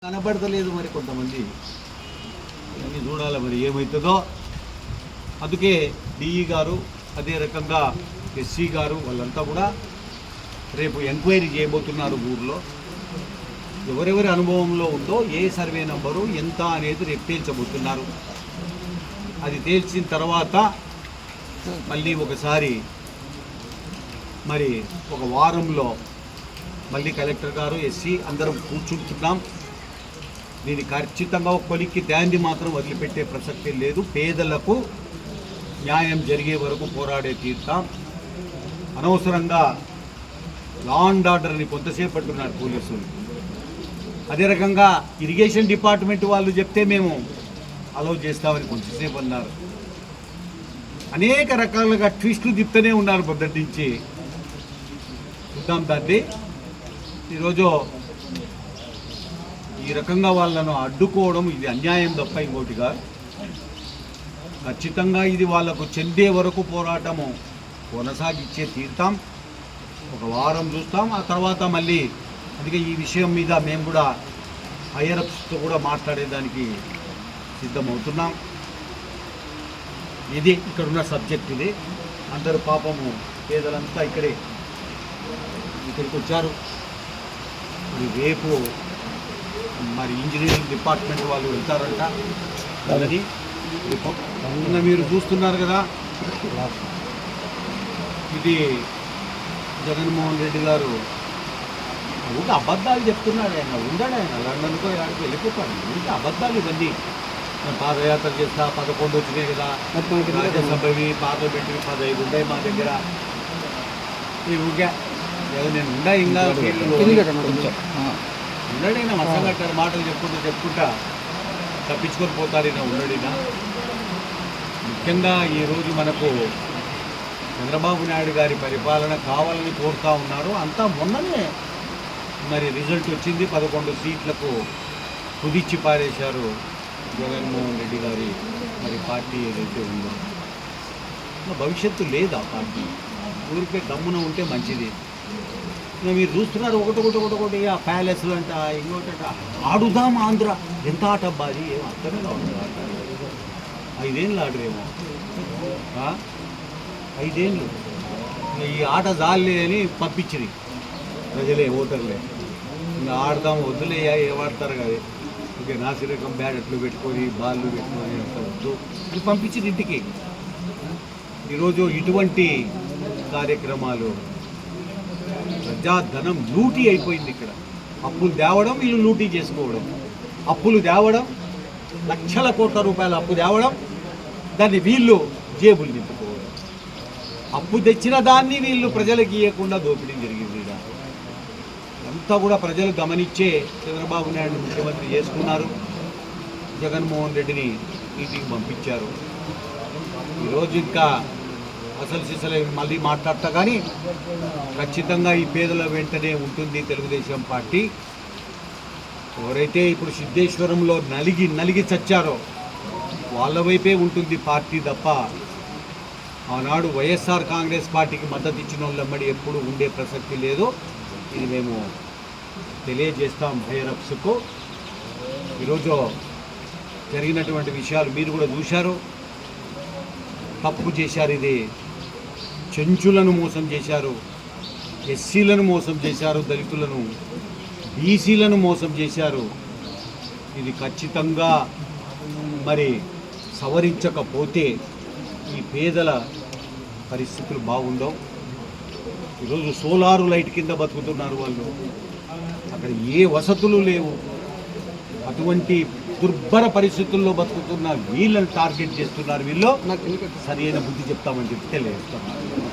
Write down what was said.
కనబడతలేదు మరి కొంతమంది అన్నీ చూడాలి మరి ఏమవుతుందో. అందుకే డిఈ గారు అదే రకంగా ఎస్సీ గారు వాళ్ళంతా కూడా రేపు ఎంక్వైరీ చేయబోతున్నారు. ఊర్లో ఎవరెవరి అనుభవంలో ఉందో ఏ సర్వే నంబరు ఎంత అనేది రేపు తేల్చబోతున్నారు. అది తేల్చిన తర్వాత మళ్ళీ ఒకసారి మరి ఒక వారంలో మళ్ళీ కలెక్టర్ గారు ఎస్సీ అందరం కూర్చుంటున్నాం. దీన్ని ఖచ్చితంగా ఒక కొలిక్కి దాన్ని మాత్రం వదిలిపెట్టే ప్రసక్తి లేదు. పేదలకు న్యాయం జరిగే వరకు పోరాడే తీరుతాం. అనవసరంగా లా అండ్ ఆర్డర్ని కొంతసేపు పట్టుకున్నారు పోలీసులు. అదే రకంగా ఇరిగేషన్ డిపార్ట్మెంట్ వాళ్ళు చెప్తే మేము అలౌ చేస్తామని కొంతసేపు అన్నారు. అనేక రకాలుగా ట్విస్టులు తిప్పుతూనే ఉన్నారు పొద్దుటి నుంచి. చూద్దాం దాన్ని. ఈరోజు ఈ రకంగా వాళ్ళను అడ్డుకోవడం ఇది అన్యాయం తప్ప ఇంకోటిగా. ఖచ్చితంగా ఇది వాళ్లకు చెందే వరకు పోరాటము కొనసాగించే తీరుతాం. ఒక వారం చూస్తాం, ఆ తర్వాత మళ్ళీ అందుకే ఈ విషయం మీద మేము కూడా హైయరప్స్తో కూడా మాట్లాడేదానికి సిద్ధమవుతున్నాం. ఇది ఇక్కడున్న సబ్జెక్ట్. ఇది అందరూ పాపము పేదలంతా ఇక్కడికి వచ్చారు. రేపు మరి ఇంజనీరింగ్ డిపార్ట్మెంట్ వాళ్ళు వెళ్తారంట. అది మీరు చూస్తున్నారు కదా, ఇది జగన్మోహన్ రెడ్డి గారు ఊరికి అబద్ధాలు చెప్తున్నాడు. ఆయన లండన్కో ఇలాంటికి వెళ్ళిపోతాడు. ఊరికి అబద్ధాలు ఇవన్నీ. పాదయాత్ర చేస్తా 11 వచ్చినాయి కదా, రాజ్యసభవి పార్లమెంట్వి 15 ఉన్నాయి మా దగ్గర. ఈ ఊరికే నేను ఉండా ఇంకా ఉండడైనా మసం కట్టారు. మాటలు చెప్పుకుంటా తప్పించుకొని పోతారైనా ఉండడినా. ముఖ్యంగా ఈరోజు మనకు చంద్రబాబు నాయుడు గారి పరిపాలన కావాలని కోరుతూ ఉన్నారు. అంతా మొన్ననే మరి రిజల్ట్ వచ్చింది. 11 సీట్లకు కుదిచ్చి పారేశారు జగన్మోహన్ రెడ్డి గారి మరి పార్టీ ఏదైతే ఉందో. భవిష్యత్తు లేదు ఆ పార్టీ. ఊరికే గమ్మున ఉంటే మంచిది. మీరు చూస్తున్నారు ఒకటి ఆ ప్యాలెస్లు అంట, ఇంకోటంట. ఆడుదాం ఆంధ్ర. ఎంత ఆట అబ్బాది, ఏం అర్థమే కాదు. 5 ఏళ్ళు ఆడరేమో, 5 ఏళ్ళు. ఈ ఆట జాలే అని పంపించింది ప్రజలే, ఓటర్లే. ఇంకా ఆడదాం వద్దులేయా, ఏమాడతారు కదా. ఓకే, నాసిరకం బ్యాటెట్లు పెట్టుకొని బాళ్ళు పెట్టుకొని అంత వద్దు అని పంపించింది ఇంటికి. ఈరోజు ఇటువంటి కార్యక్రమాలు, ప్రజాధనం లూటీ అయిపోయింది ఇక్కడ. అప్పులు తేవడం, వీళ్ళు లూటీ చేసుకోవడం. అప్పులు తేవడం, లక్షల కోట్ల రూపాయల అప్పు తేవడం, దాన్ని వీళ్ళు జేబులు నింపుకోవడం. అప్పు తెచ్చిన దాన్ని వీళ్ళు ప్రజలకు ఇవ్వకుండా దోపిడీ జరిగింది. అంతా కూడా ప్రజలు గమనించే చంద్రబాబు నాయుడు ముఖ్యమంత్రి చేసుకున్నారు. జగన్మోహన్ రెడ్డిని ఇంటికి పంపించారు. ఈరోజు ఇంకా అసలు సిసలు మళ్ళీ మాట్లాడతా. కానీ ఖచ్చితంగా ఈ పేదల వెంటనే ఉంటుంది తెలుగుదేశం పార్టీ. ఎవరైతే ఇప్పుడు సిద్ధేశ్వరంలో నలిగి చచ్చారో వాళ్ళ వైపే ఉంటుంది పార్టీ తప్ప ఆనాడు వైఎస్ఆర్ కాంగ్రెస్ పార్టీకి మద్దతు ఇచ్చిన వాళ్ళమ్మడి ఎప్పుడు ఉండే ప్రసక్తి లేదు. ఇది మేము తెలియజేస్తాం హైయరప్స్కు. ఈరోజు జరిగినటువంటి విషయాలు మీరు కూడా చూశారు. తప్పు చేశారు. ఇది చెంచులను మోసం చేశారు, ఎస్సీలను మోసం చేశారు, దళితులను, బీసీలను మోసం చేశారు. ఇది ఖచ్చితంగా మరి సవరించకపోతే ఈ పేదల పరిస్థితులు బాగుండవు. ఈరోజు సోలారు లైట్ కింద బతుకుతున్నారు వాళ్ళు. అక్కడ ఏ వసతులు లేవు. అటువంటి దుర్భర పరిస్థితుల్లో బతుకుతున్న వీళ్ళని టార్గెట్ చేస్తున్నారు. వీళ్ళు సరైన బుద్ధి చెప్తామని చెప్పి తెలియజేస్తున్నారు.